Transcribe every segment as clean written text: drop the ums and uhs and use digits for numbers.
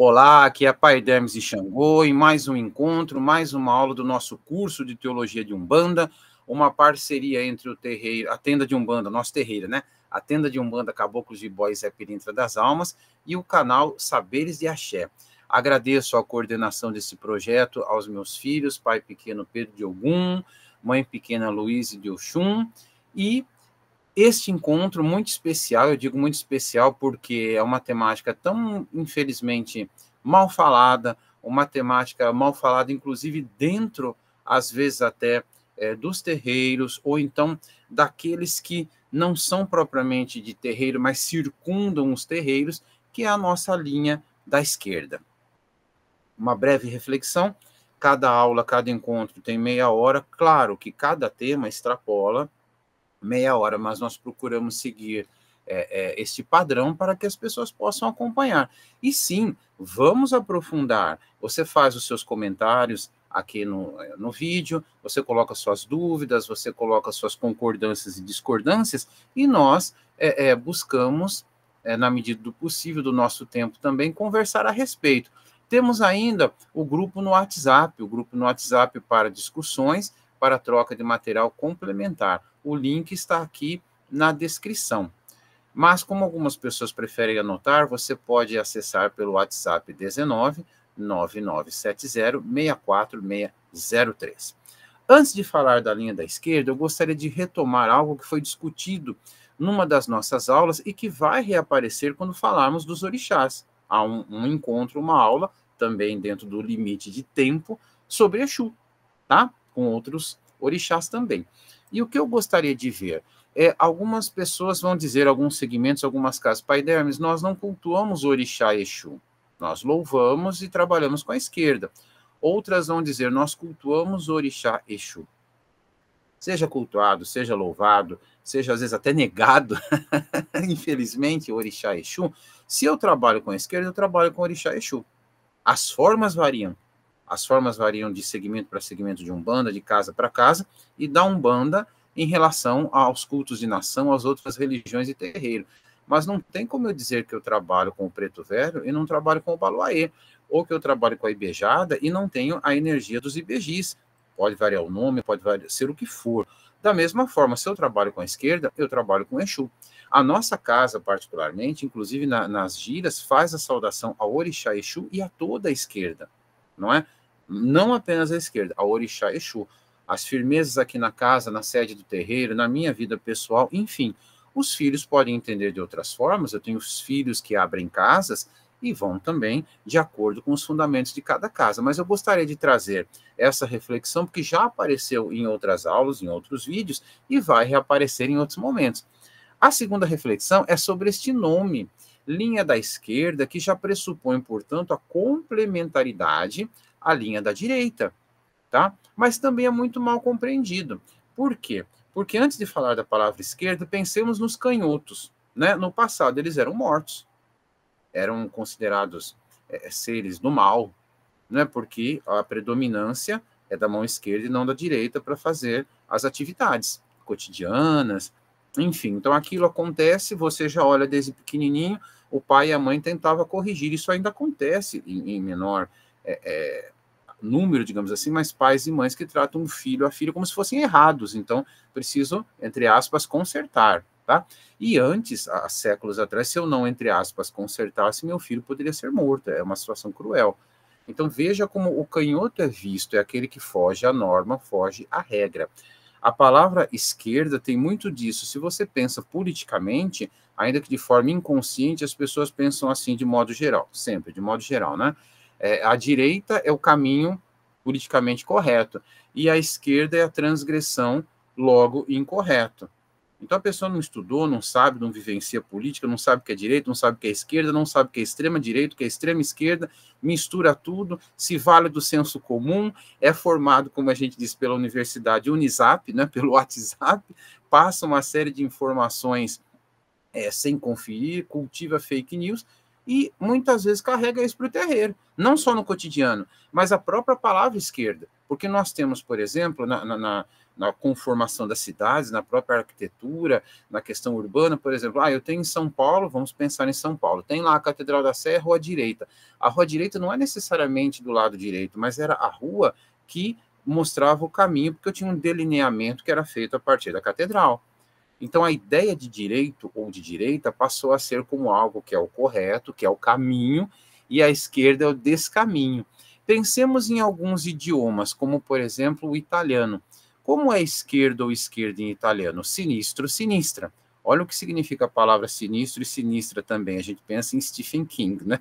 Olá, aqui é Pai Dermes e Xangô, em mais um encontro, mais uma aula do nosso curso de Teologia de Umbanda, uma parceria entre o terreiro, a tenda de Umbanda, nosso terreiro, né? A tenda de Umbanda Caboclos de Bois Zé Pilintra das Almas e o canal Saberes de Axé. Agradeço a coordenação desse projeto aos meus filhos, pai pequeno Pedro de Ogum, mãe pequena Luísa de Oxum, e este encontro muito especial, eu digo muito especial porque é uma temática tão, infelizmente, mal falada, uma temática mal falada, inclusive dentro, às vezes até, dos terreiros, ou então daqueles que não são propriamente de terreiro, mas circundam os terreiros, que é a nossa linha da esquerda. Uma breve reflexão, cada aula, cada encontro tem meia hora, claro que cada tema extrapola meia hora, mas nós procuramos seguir este padrão para que as pessoas possam acompanhar. E sim, vamos aprofundar. Você faz os seus comentários aqui no vídeo, você coloca suas dúvidas, você coloca suas concordâncias e discordâncias, e nós buscamos, na medida do possível, do nosso tempo também, conversar a respeito. Temos ainda o grupo no WhatsApp para discussões, para troca de material complementar. O link está aqui na descrição. Mas, como algumas pessoas preferem anotar, você pode acessar pelo WhatsApp 19 9970 64603. Antes de falar da linha da esquerda, eu gostaria de retomar algo que foi discutido numa das nossas aulas e que vai reaparecer quando falarmos dos orixás. Há um encontro, uma aula, também dentro do limite de tempo, sobre Exu, tá? Com outros orixás também. E o que eu gostaria de ver algumas pessoas vão dizer, alguns segmentos, algumas casas, Pai Dermes, nós não cultuamos orixá Exu, nós louvamos e trabalhamos com a esquerda. Outras vão dizer, nós cultuamos orixá Exu. Seja cultuado, seja louvado, seja às vezes até negado, infelizmente, o orixá Exu, se eu trabalho com a esquerda, eu trabalho com orixá Exu. As formas variam. As formas variam de segmento para segmento de Umbanda, de casa para casa, e da Umbanda em relação aos cultos de nação, às outras religiões e terreiro. Mas não tem como eu dizer que eu trabalho com o Preto Velho e não trabalho com o Baloaê, ou que eu trabalho com a Ibejada e não tenho a energia dos Ibejis. Pode variar o nome, pode ser o que for. Da mesma forma, se eu trabalho com a esquerda, eu trabalho com Exu. A nossa casa, particularmente, inclusive nas giras, faz a saudação ao Orixá Exu e a toda a esquerda, não é? Não apenas a esquerda, a Orixá Exu. As firmezas aqui na casa, na sede do terreiro, na minha vida pessoal, enfim. Os filhos podem entender de outras formas, eu tenho os filhos que abrem casas e vão também de acordo com os fundamentos de cada casa. Mas eu gostaria de trazer essa reflexão, porque já apareceu em outras aulas, em outros vídeos, e vai reaparecer em outros momentos. A segunda reflexão é sobre este nome, linha da esquerda, que já pressupõe, portanto, a complementaridade à linha da direita, tá? Mas também é muito mal compreendido. Por quê? Porque antes de falar da palavra esquerda, pensemos nos canhotos, né? No passado, eles eram mortos, eram considerados seres do mal, né? Porque a predominância é da mão esquerda e não da direita para fazer as atividades cotidianas, enfim. Então, aquilo acontece, você já olha desde pequenininho, o pai e a mãe tentavam corrigir. Isso ainda acontece em menor número, digamos assim, mas pais e mães que tratam um filho a filha como se fossem errados. Então, preciso, entre aspas, consertar, tá? E antes, há séculos atrás, se eu não, entre aspas, consertasse, meu filho poderia ser morto. É uma situação cruel. Então, veja como o canhoto é visto, é aquele que foge à norma, foge à regra. A palavra esquerda tem muito disso. Se você pensa politicamente, ainda que de forma inconsciente, as pessoas pensam assim de modo geral, sempre de modo geral, né? A direita é o caminho politicamente correto, e a esquerda é a transgressão, logo incorreto. Então a pessoa não estudou, não sabe, não vivencia política, não sabe o que é direita, não sabe o que é esquerda, não sabe o que é extrema direita, o que é extrema esquerda, mistura tudo, se vale do senso comum, é formado, como a gente diz, pela Universidade Unisap, né, pelo WhatsApp, passa uma série de informações sem conferir, cultiva fake news e muitas vezes carrega isso para o terreiro, não só no cotidiano, mas a própria palavra esquerda, porque nós temos, por exemplo, na conformação das cidades, na própria arquitetura, na questão urbana, por exemplo, eu tenho em São Paulo, vamos pensar em São Paulo, tem lá a Catedral da Sé, Rua Direita. A Rua Direita não é necessariamente do lado direito, mas era a rua que mostrava o caminho, porque eu tinha um delineamento que era feito a partir da catedral. Então, a ideia de direito ou de direita passou a ser como algo que é o correto, que é o caminho, e a esquerda é o descaminho. Pensemos em alguns idiomas, como, por exemplo, o italiano. Como é esquerda ou esquerda em italiano? Sinistro, sinistra. Olha o que significa a palavra sinistro e sinistra também. A gente pensa em Stephen King, né?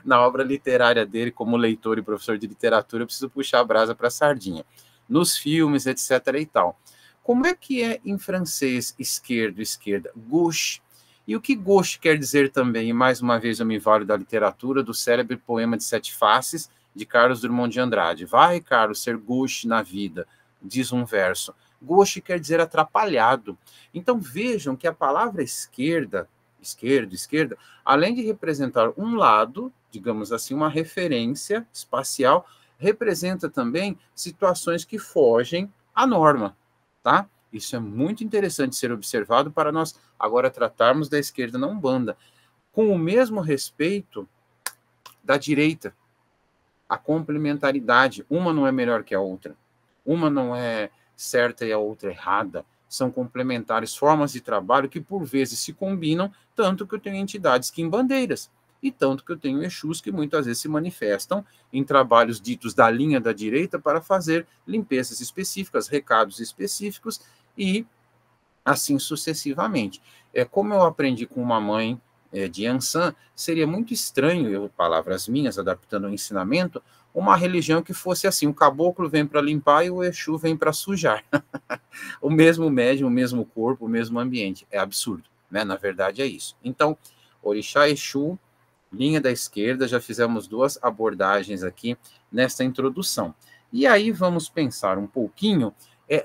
Na obra literária dele, como leitor e professor de literatura, eu preciso puxar a brasa para a sardinha. Nos filmes, etc. e tal. Como é que é em francês esquerdo, esquerda? Gauche. E o que gauche quer dizer também? E mais uma vez eu me valho da literatura, do célebre poema de Sete Faces, de Carlos Drummond de Andrade. Vai, Carlos, ser gauche na vida, diz um verso. Gauche quer dizer atrapalhado. Então vejam que a palavra esquerda, esquerdo, esquerda, além de representar um lado, digamos assim, uma referência espacial, representa também situações que fogem à norma. Tá? Isso é muito interessante ser observado para nós agora tratarmos da esquerda na Umbanda, com o mesmo respeito da direita, a complementaridade. Uma não é melhor que a outra, uma não é certa e a outra errada, são complementares, formas de trabalho que por vezes se combinam, tanto que eu tenho entidades quimbandeiras, e tanto que eu tenho Exus que muitas vezes se manifestam em trabalhos ditos da linha da direita para fazer limpezas específicas, recados específicos e assim sucessivamente. Como eu aprendi com uma mãe de Yansan, seria muito estranho, palavras minhas, adaptando o ensinamento, uma religião que fosse assim, o caboclo vem para limpar e o Exu vem para sujar. O mesmo médium, o mesmo corpo, o mesmo ambiente. É absurdo, né? Na verdade é isso. Então, Orixá, Exu, linha da esquerda, já fizemos duas abordagens aqui nesta introdução. E aí vamos pensar um pouquinho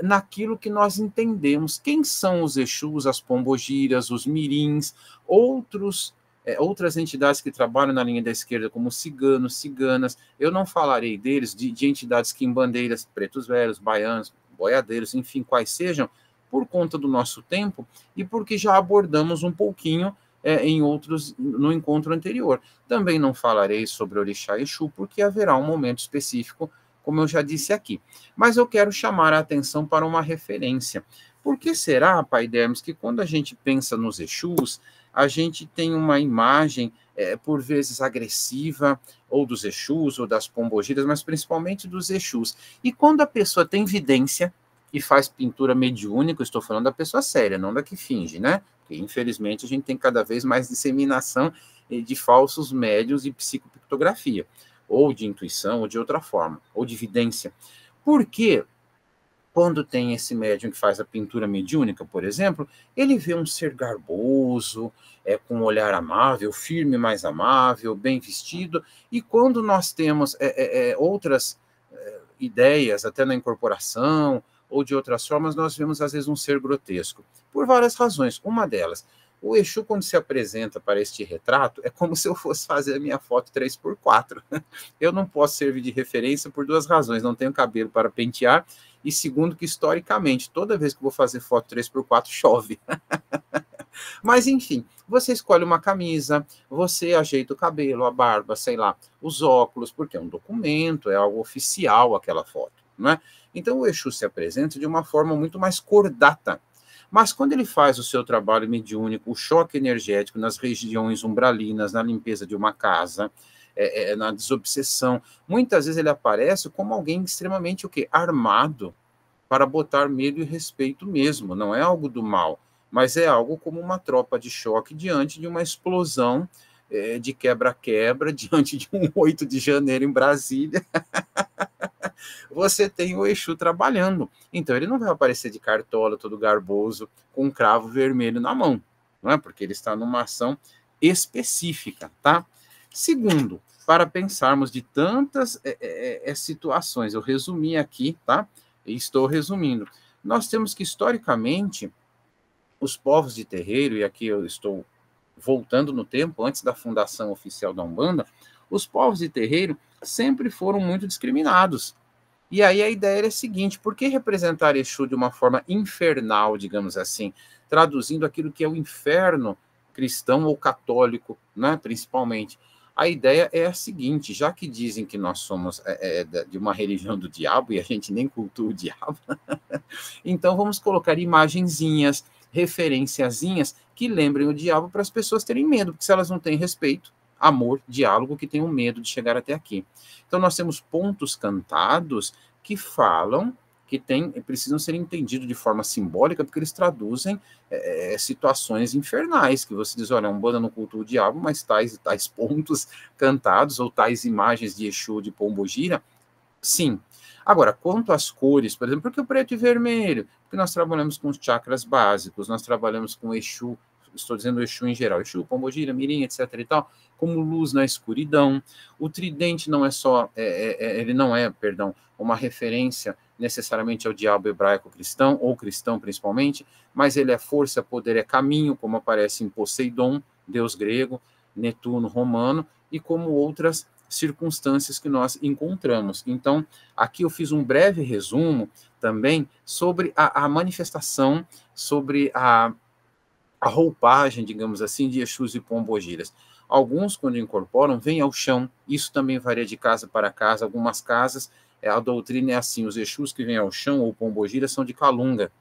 naquilo que nós entendemos. Quem são os Exus, as pombogiras, os mirins, outras entidades que trabalham na linha da esquerda, como ciganos, ciganas. Eu não falarei deles, de entidades quimbandeiras, pretos velhos, baianos, boiadeiros, enfim, quais sejam, por conta do nosso tempo e porque já abordamos um pouquinho no encontro anterior. Também não falarei sobre Orixá e Exu, porque haverá um momento específico, como eu já disse aqui. Mas eu quero chamar a atenção para uma referência. Por que será, Pai Dermes, que quando a gente pensa nos Exus, a gente tem uma imagem, por vezes, agressiva, ou dos Exus, ou das pombogiras, mas principalmente dos Exus. E quando a pessoa tem vidência e faz pintura mediúnica, estou falando da pessoa séria, não da que finge, né? Porque, infelizmente, a gente tem cada vez mais disseminação de falsos médiuns e psicopictografia, ou de intuição, ou de outra forma, ou de vidência. Por quê? Quando tem esse médium que faz a pintura mediúnica, por exemplo, ele vê um ser garboso, com um olhar amável, firme, mais amável, bem vestido, e quando nós temos outras ideias, até na incorporação, ou de outras formas, nós vemos às vezes um ser grotesco, por várias razões. Uma delas, o Exu, quando se apresenta para este retrato, é como se eu fosse fazer a minha foto 3x4. Eu não posso servir de referência por duas razões. Não tenho cabelo para pentear, e segundo que, historicamente, toda vez que eu vou fazer foto 3x4, chove. Mas, enfim, você escolhe uma camisa, você ajeita o cabelo, a barba, sei lá, os óculos, porque é um documento, é algo oficial aquela foto, não é? Então, o Exu se apresenta de uma forma muito mais cordata. Mas quando ele faz o seu trabalho mediúnico, o choque energético nas regiões umbralinas, na limpeza de uma casa, na desobsessão, muitas vezes ele aparece como alguém extremamente armado para botar medo e respeito mesmo. Não é algo do mal, mas é algo como uma tropa de choque diante de uma explosão de quebra-quebra, diante de um 8 de janeiro em Brasília. Você tem o Exu trabalhando. Então, ele não vai aparecer de cartola, todo garboso, com um cravo vermelho na mão, não é? Porque ele está numa ação específica, tá? Segundo, para pensarmos de tantas situações, eu resumi aqui, tá? E estou resumindo. Nós temos que, historicamente, os povos de terreiro, e aqui eu estou voltando no tempo, antes da fundação oficial da Umbanda, os povos de terreiro sempre foram muito discriminados. E aí a ideia era a seguinte: por que representar Exu de uma forma infernal, digamos assim, traduzindo aquilo que é o inferno cristão ou católico, né, principalmente? A ideia é a seguinte: já que dizem que nós somos de uma religião do diabo e a gente nem cultua o diabo, então vamos colocar imagenzinhas, referenciazinhas que lembrem o diabo para as pessoas terem medo, porque se elas não têm respeito, amor, diálogo, que tenham medo de chegar até aqui. Então nós temos pontos cantados que falam, que precisam ser entendidos de forma simbólica, porque eles traduzem situações infernais, que você diz, olha, Umbanda não cultua o diabo, mas tais pontos cantados, ou tais imagens de Exu, de Pombogira, sim. Agora, quanto às cores, por exemplo, por que o preto e vermelho? Porque nós trabalhamos com os chakras básicos, nós trabalhamos com Exu, estou dizendo Exu em geral, Exu, Pombogira, Mirim, etc. e tal, como luz na escuridão. O tridente não é só, ele não é, perdão, uma referência necessariamente ao diabo hebraico cristão, ou cristão principalmente, mas ele é força, poder, é caminho, como aparece em Poseidon, deus grego, Netuno romano, e como outras circunstâncias que nós encontramos. Então, aqui eu fiz um breve resumo também sobre a manifestação, sobre a roupagem, digamos assim, de Exus e Pombogiras. Alguns, quando incorporam, vêm ao chão. Isso também varia de casa para casa. Algumas casas, a doutrina é assim: os Exus que vêm ao chão ou Pombogiras são de Calunga.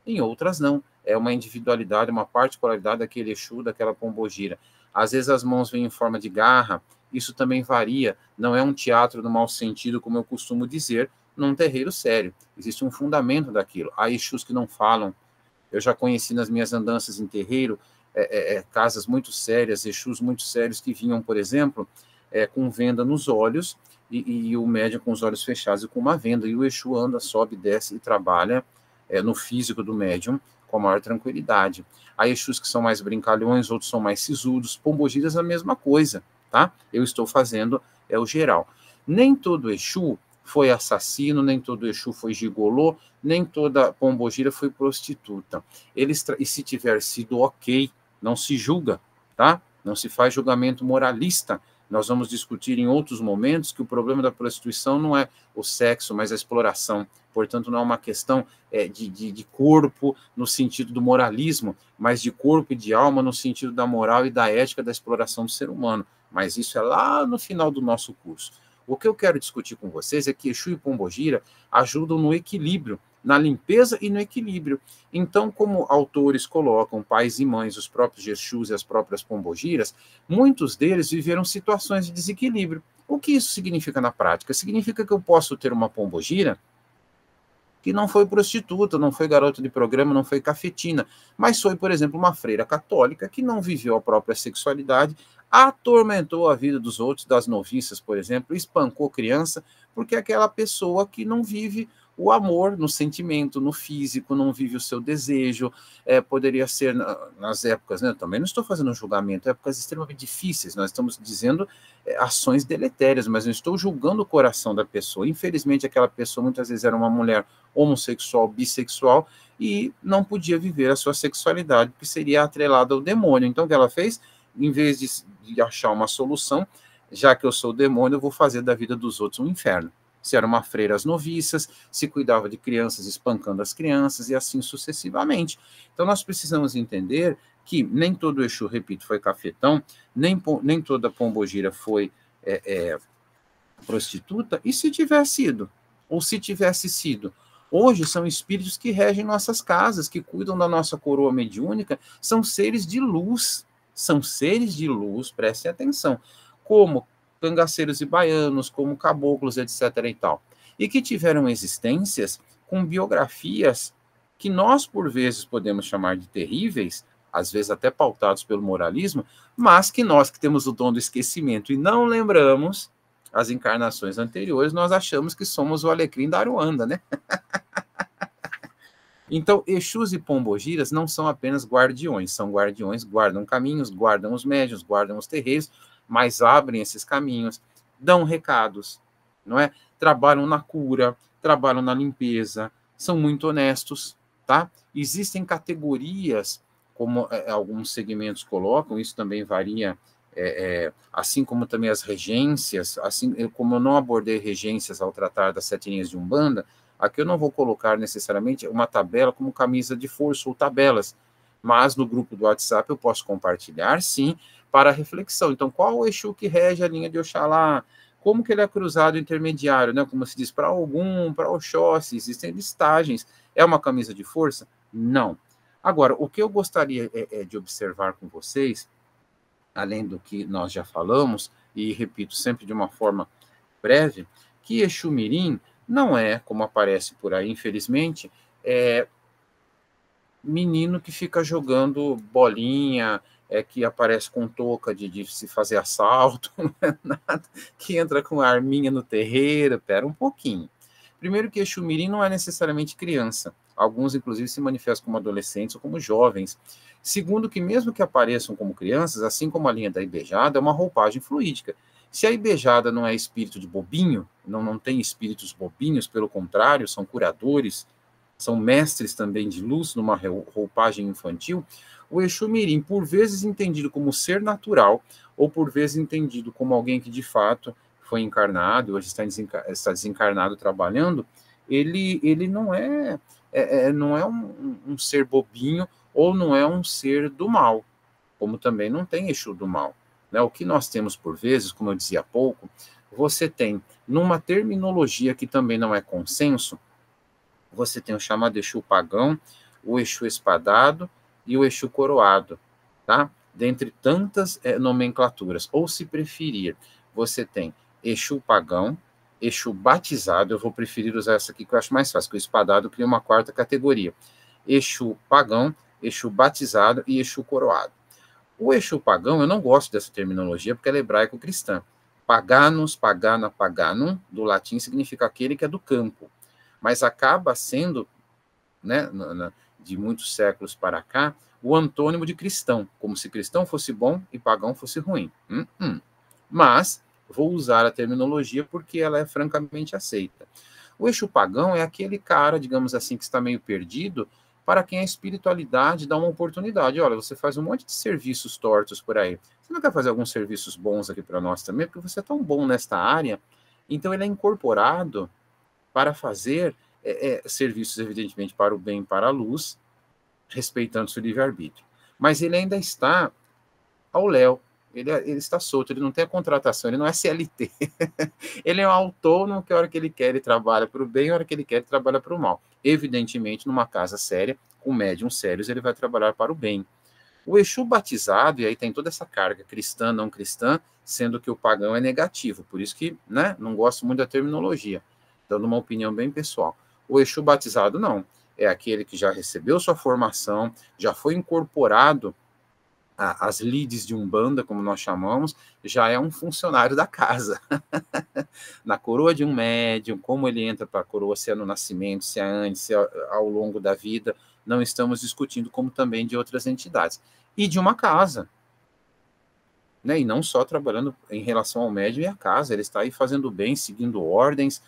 Em outras, não. É uma individualidade, uma particularidade daquele Exu, daquela Pombogira. Às vezes as mãos vêm em forma de garra. Isso também varia. Não é um teatro no mau sentido, como eu costumo dizer, num terreiro sério. Existe um fundamento daquilo. Há Exus que não falam. Eu já conheci nas minhas andanças em terreiro casas muito sérias, Exus muito sérios que vinham, por exemplo, com venda nos olhos e o médium com os olhos fechados e com uma venda. E o Exu anda, sobe, desce e trabalha no físico do médium com a maior tranquilidade. Há Exus que são mais brincalhões, outros são mais sisudos. Pombogiras a mesma coisa, tá? Eu estou fazendo o geral. Nem todo Exu foi assassino, nem todo Exu foi gigolô, nem toda pombogira foi prostituta. E se tiver sido, ok, não se julga, tá? Não se faz julgamento moralista. Nós vamos discutir em outros momentos que o problema da prostituição não é o sexo, mas a exploração. Portanto, não é uma questão de corpo no sentido do moralismo, mas de corpo e de alma no sentido da moral e da ética da exploração do ser humano. Mas isso é lá no final do nosso curso. O que eu quero discutir com vocês é que Exu e Pombogira ajudam no equilíbrio, na limpeza e no equilíbrio. Então, como autores colocam, pais e mães, os próprios Exus e as próprias Pombogiras, muitos deles viveram situações de desequilíbrio. O que isso significa na prática? Significa que eu posso ter uma Pombogira que não foi prostituta, não foi garota de programa, não foi cafetina, mas foi, por exemplo, uma freira católica que não viveu a própria sexualidade, atormentou a vida dos outros, das noviças, por exemplo, espancou criança, porque é aquela pessoa que não vive o amor no sentimento, no físico, não vive o seu desejo, poderia ser nas épocas, né? Eu também não estou fazendo um julgamento, épocas extremamente difíceis, nós estamos dizendo ações deletérias, mas não estou julgando o coração da pessoa. Infelizmente, aquela pessoa muitas vezes era uma mulher homossexual, bissexual, e não podia viver a sua sexualidade, porque seria atrelada ao demônio. Então, o que ela fez? Em vez de achar uma solução, já que eu sou o demônio, eu vou fazer da vida dos outros um inferno. Se era uma freira às noviças, se cuidava de crianças espancando as crianças, e assim sucessivamente. Então, nós precisamos entender que nem todo Exu, repito, foi cafetão, nem toda pombogira foi prostituta, e se tivesse sido, ou se tivesse sido, hoje são espíritos que regem nossas casas, que cuidam da nossa coroa mediúnica, são seres de luz, prestem atenção, como cangaceiros e baianos, como caboclos, etc. e tal, e que tiveram existências com biografias que nós, por vezes, podemos chamar de terríveis, às vezes até pautados pelo moralismo, mas que nós que temos o dom do esquecimento e não lembramos as encarnações anteriores, nós achamos que somos o alecrim da Aruanda, né? Então, Exus e Pombogiras não são apenas guardiões, são guardiões, guardam caminhos, guardam os médiuns, guardam os terreiros, mas abrem esses caminhos, dão recados, não é? Trabalham na cura, trabalham na limpeza, são muito honestos, tá? Existem categorias, como alguns segmentos colocam, isso também varia assim como também as regências, assim como eu não abordei regências ao tratar das 7 linhas de Umbanda, aqui eu não vou colocar necessariamente uma tabela como camisa de força ou tabelas, mas no grupo do WhatsApp eu posso compartilhar, sim, para reflexão. Então, qual o Exu que rege a linha de Oxalá? Como que ele é cruzado intermediário, né? Como se diz, para Ogum, para Oxóssi, existem listagens. É uma camisa de força? Não. Agora, o que eu gostaria de observar com vocês, além do que nós já falamos, e repito sempre de uma forma breve, que Exu Mirim não é, como aparece por aí, infelizmente, menino que fica jogando bolinha, que aparece com touca de se fazer assalto, não é nada, que entra com arminha no terreiro. Pera um pouquinho. Primeiro que Exu Mirim não é necessariamente criança. Alguns, inclusive, se manifestam como adolescentes ou como jovens. Segundo, que mesmo que apareçam como crianças, assim como a linha da Ibejada, é uma roupagem fluídica. Se a Ibejada não é espírito de bobinho, não tem espíritos bobinhos, pelo contrário, são curadores, são mestres também de luz, numa roupagem infantil, o Exu Mirim, por vezes entendido como ser natural, ou por vezes entendido como alguém que de fato foi encarnado, hoje está desencarnado trabalhando, ele não não é um ser bobinho, ou não é um ser do mal, como também não tem Exu do mal. Né? O que nós temos por vezes, como eu dizia há pouco, você tem, numa terminologia que também não é consenso, você tem o chamado Exu pagão, o Exu espadado e o Exu coroado, tá? Dentre tantas nomenclaturas. Ou, se preferir, você tem Exu pagão, Exu batizado, eu vou preferir usar essa aqui que eu acho mais fácil, porque o espadado cria uma 4ª categoria. Exu pagão, Exu batizado e Exu coroado. O Exu pagão, eu não gosto dessa terminologia porque ela é hebraico-cristã. Paganos, pagana, paganum, do latim, significa aquele que é do campo. Mas acaba sendo, né, de muitos séculos para cá, o antônimo de cristão, como se cristão fosse bom e pagão fosse ruim. Mas vou usar a terminologia porque ela é francamente aceita. O Exu pagão é aquele cara, digamos assim, que está meio perdido, para quem a espiritualidade dá uma oportunidade. Olha, você faz um monte de serviços tortos por aí. Você não quer fazer alguns serviços bons aqui para nós também? Porque você é tão bom nesta área. Então ele é incorporado para fazer serviços, evidentemente, para o bem e para a luz, respeitando seu livre-arbítrio. Mas ele ainda está ao léu, ele está solto, ele não tem a contratação, ele não é CLT. Ele é um autônomo que a hora que ele quer ele trabalha para o bem, a hora que ele quer ele trabalha para o mal. Evidentemente, numa casa séria, com médiums sérios, ele vai trabalhar para o bem. O Exu batizado, e aí tem toda essa carga cristã, não cristã, sendo que o pagão é negativo, por isso que, né, não gosto muito da terminologia, dando uma opinião bem pessoal. O Exu batizado, não. É aquele que já recebeu sua formação, já foi incorporado às lides de Umbanda, como nós chamamos, já é um funcionário da casa. Na coroa de um médium, como ele entra para a coroa, se é no nascimento, se é antes, se é ao longo da vida, não estamos discutindo, como também de outras entidades. E de uma casa. Né? E não só trabalhando em relação ao médium e à casa, ele está aí fazendo bem, seguindo ordens,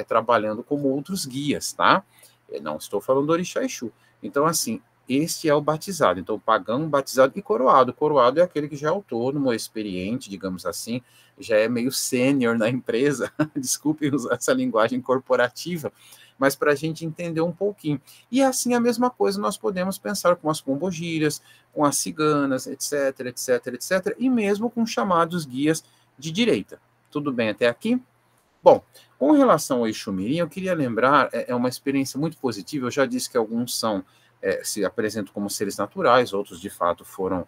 trabalhando como outros guias, tá? Eu não estou falando do Orixá Exu. Então, assim, este é o batizado. Então, pagão, batizado e coroado. Coroado é aquele que já é autônomo, experiente, digamos assim, já é meio sênior na empresa. Desculpe usar essa linguagem corporativa, mas para a gente entender um pouquinho. E assim, a mesma coisa nós podemos pensar com as pombogiras, com as ciganas, etc, etc, etc, e mesmo com chamados guias de direita. Tudo bem até aqui? Bom, com relação ao Exu Mirim, eu queria lembrar, é uma experiência muito positiva. Eu já disse que alguns se apresentam como seres naturais, outros de fato foram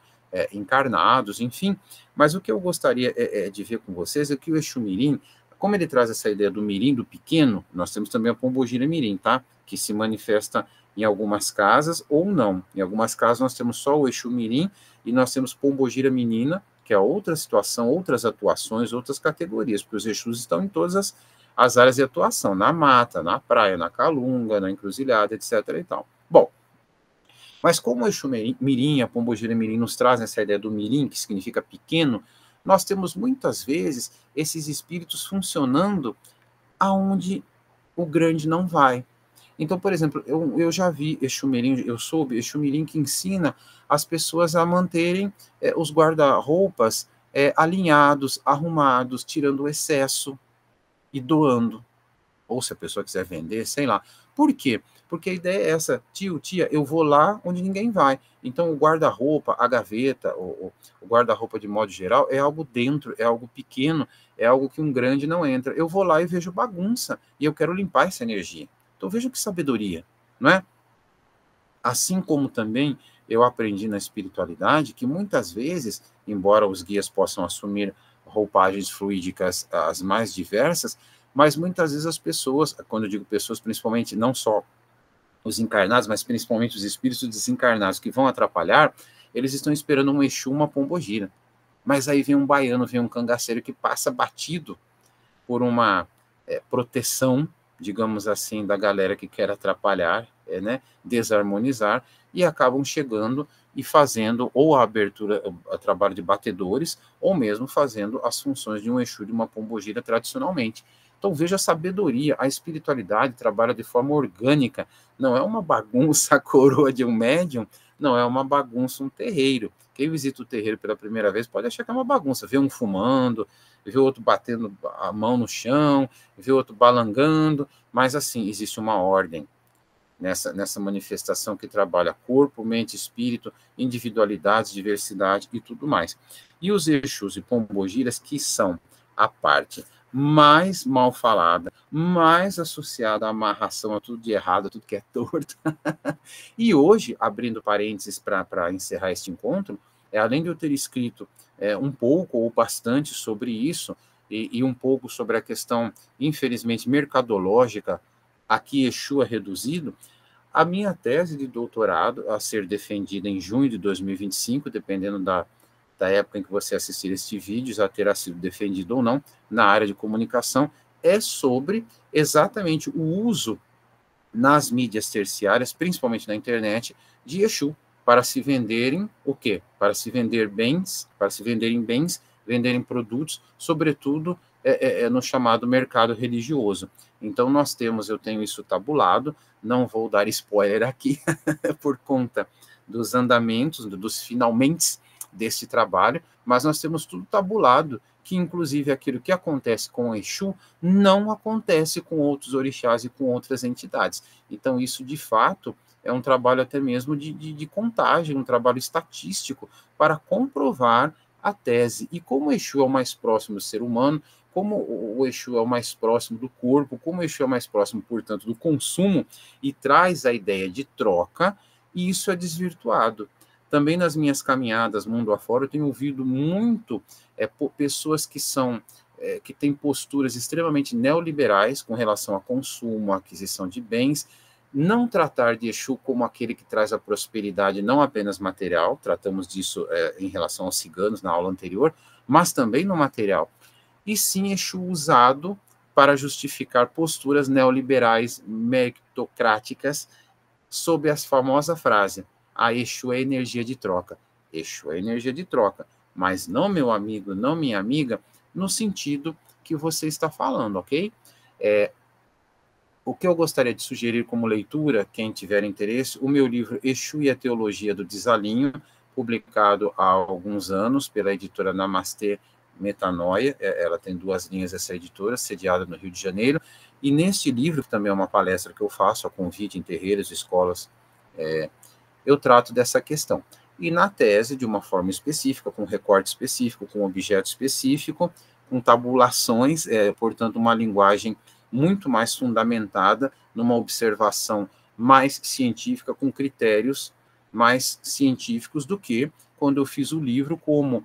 encarnados, enfim. Mas o que eu gostaria de ver com vocês é que o Exu Mirim, como ele traz essa ideia do mirim, do pequeno, nós temos também a pombogira mirim, tá? Que se manifesta em algumas casas ou não. Em algumas casas nós temos só o Exu Mirim e nós temos pombogira menina, que é outra situação, outras atuações, outras categorias, porque os Exus estão em todas as áreas de atuação, na mata, na praia, na calunga, na encruzilhada, etc. e tal. Bom, mas como o Exu Mirim, a pombogira mirim nos trazem essa ideia do mirim, que significa pequeno, nós temos muitas vezes esses espíritos funcionando aonde o grande não vai. Então, por exemplo, eu já vi Exu Mirim, eu soube Exu Mirim que ensina as pessoas a manterem os guarda-roupas alinhados, arrumados, tirando o excesso e doando. Ou se a pessoa quiser vender, sei lá. Por quê? Porque a ideia é essa, tio, tia, eu vou lá onde ninguém vai. Então, o guarda-roupa, a gaveta, o guarda-roupa de modo geral, é algo dentro, é algo pequeno, é algo que um grande não entra. Eu vou lá e vejo bagunça, e eu quero limpar essa energia. Então, veja que sabedoria, não é? Assim como também eu aprendi na espiritualidade que muitas vezes, embora os guias possam assumir roupagens fluídicas as mais diversas, mas muitas vezes as pessoas, quando eu digo pessoas, principalmente não só os encarnados, mas principalmente os espíritos desencarnados que vão atrapalhar, eles estão esperando um Exu, uma pombogira. Mas aí vem um baiano, vem um cangaceiro que passa batido por uma proteção, digamos assim, da galera que quer atrapalhar, né, desarmonizar, e acabam chegando e fazendo ou a abertura, a trabalho de batedores, ou mesmo fazendo as funções de um Exu, de uma pombogira tradicionalmente. Então veja a sabedoria, a espiritualidade trabalha de forma orgânica, não é uma bagunça a coroa de um médium, não é uma bagunça um terreiro. Quem visita o terreiro pela primeira vez pode achar que é uma bagunça, vê um fumando, vê outro batendo a mão no chão, vê outro balangando, mas assim, existe uma ordem nessa manifestação que trabalha corpo, mente, espírito, individualidade, diversidade e tudo mais. E os Exus e Pombogiras, que são a parte mais mal falada, mais associada à amarração, a tudo de errado, a tudo que é torto. E hoje, abrindo parênteses para encerrar este encontro, além de eu ter escrito um pouco ou bastante sobre isso, e um pouco sobre a questão, infelizmente, mercadológica, a que Exu é reduzido, a minha tese de doutorado, a ser defendida em junho de 2025, dependendo da época em que você assistir este vídeo, já terá sido defendido ou não, na área de comunicação, é sobre exatamente o uso nas mídias terciárias, principalmente na internet, de Exu, para se venderem o quê? Para se vender bens, para se venderem bens, venderem produtos, sobretudo no chamado mercado religioso. Então nós temos, eu tenho isso tabulado, não vou dar spoiler aqui, por conta dos andamentos, dos finalmente desse trabalho, mas nós temos tudo tabulado, que inclusive aquilo que acontece com o Exu não acontece com outros orixás e com outras entidades. Então isso, de fato, é um trabalho até mesmo de contagem, um trabalho estatístico para comprovar a tese. E como o Exu é o mais próximo do ser humano, como o Exu é o mais próximo do corpo, como o Exu é o mais próximo, portanto, do consumo, e traz a ideia de troca, e isso é desvirtuado. Também nas minhas caminhadas mundo afora, eu tenho ouvido muito pessoas que são que têm posturas extremamente neoliberais com relação a consumo, a aquisição de bens, não tratar de Exu como aquele que traz a prosperidade não apenas material, tratamos disso em relação aos ciganos na aula anterior, mas também no material, e sim Exu usado para justificar posturas neoliberais meritocráticas sob a famosa frase: a Exu é energia de troca. Exu é energia de troca, mas não, meu amigo, não, minha amiga, no sentido que você está falando, ok? O que eu gostaria de sugerir como leitura, quem tiver interesse, o meu livro Exu e a Teologia do Desalinho, publicado há alguns anos pela editora Namastê Metanoia, ela tem 2 linhas, essa editora, sediada no Rio de Janeiro, e neste livro, que também é uma palestra que eu faço a convite em terreiros, escolas, eu trato dessa questão. E na tese, de uma forma específica, com recorte específico, com objeto específico, com tabulações, portanto, uma linguagem muito mais fundamentada numa observação mais científica, com critérios mais científicos do que quando eu fiz o livro como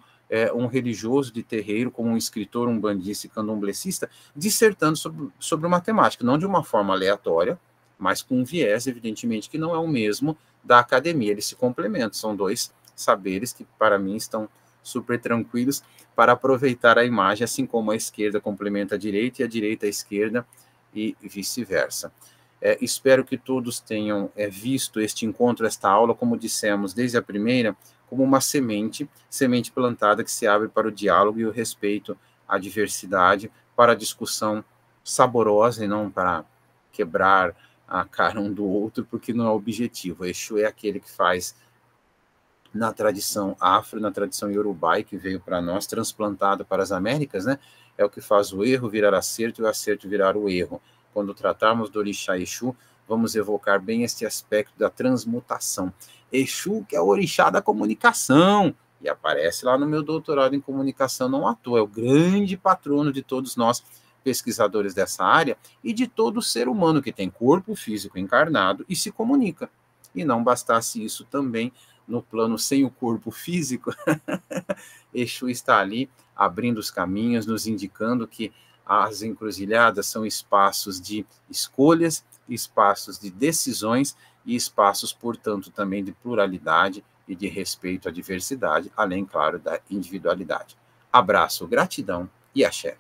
um religioso de terreiro, como um escritor, um bandista e candomblessista, dissertando sobre matemática, não de uma forma aleatória, mas com um viés, evidentemente, que não é o mesmo da academia. Eles se complementam, são 2 saberes que, para mim, estão super tranquilos para aproveitar a imagem, assim como a esquerda complementa a direita e a direita a esquerda e vice-versa. Espero que todos tenham visto este encontro, esta aula, como dissemos desde a primeira, como uma semente plantada que se abre para o diálogo e o respeito à diversidade, para a discussão saborosa e não para quebrar a cara um do outro, porque não é o objetivo. O Exu é aquele que faz na tradição afro, na tradição iorubá, que veio para nós, transplantado para as Américas, né? É o que faz o erro virar acerto e o acerto virar o erro. Quando tratarmos do orixá Exu, vamos evocar bem este aspecto da transmutação. Exu, que é o orixá da comunicação, e aparece lá no meu doutorado em comunicação, não à toa, é o grande patrono de todos nós, pesquisadores dessa área, e de todo ser humano que tem corpo físico encarnado e se comunica. E não bastasse isso também, no plano sem o corpo físico, Exu está ali abrindo os caminhos, nos indicando que as encruzilhadas são espaços de escolhas, espaços de decisões e espaços, portanto, também de pluralidade e de respeito à diversidade, além, claro, da individualidade. Abraço, gratidão e axé.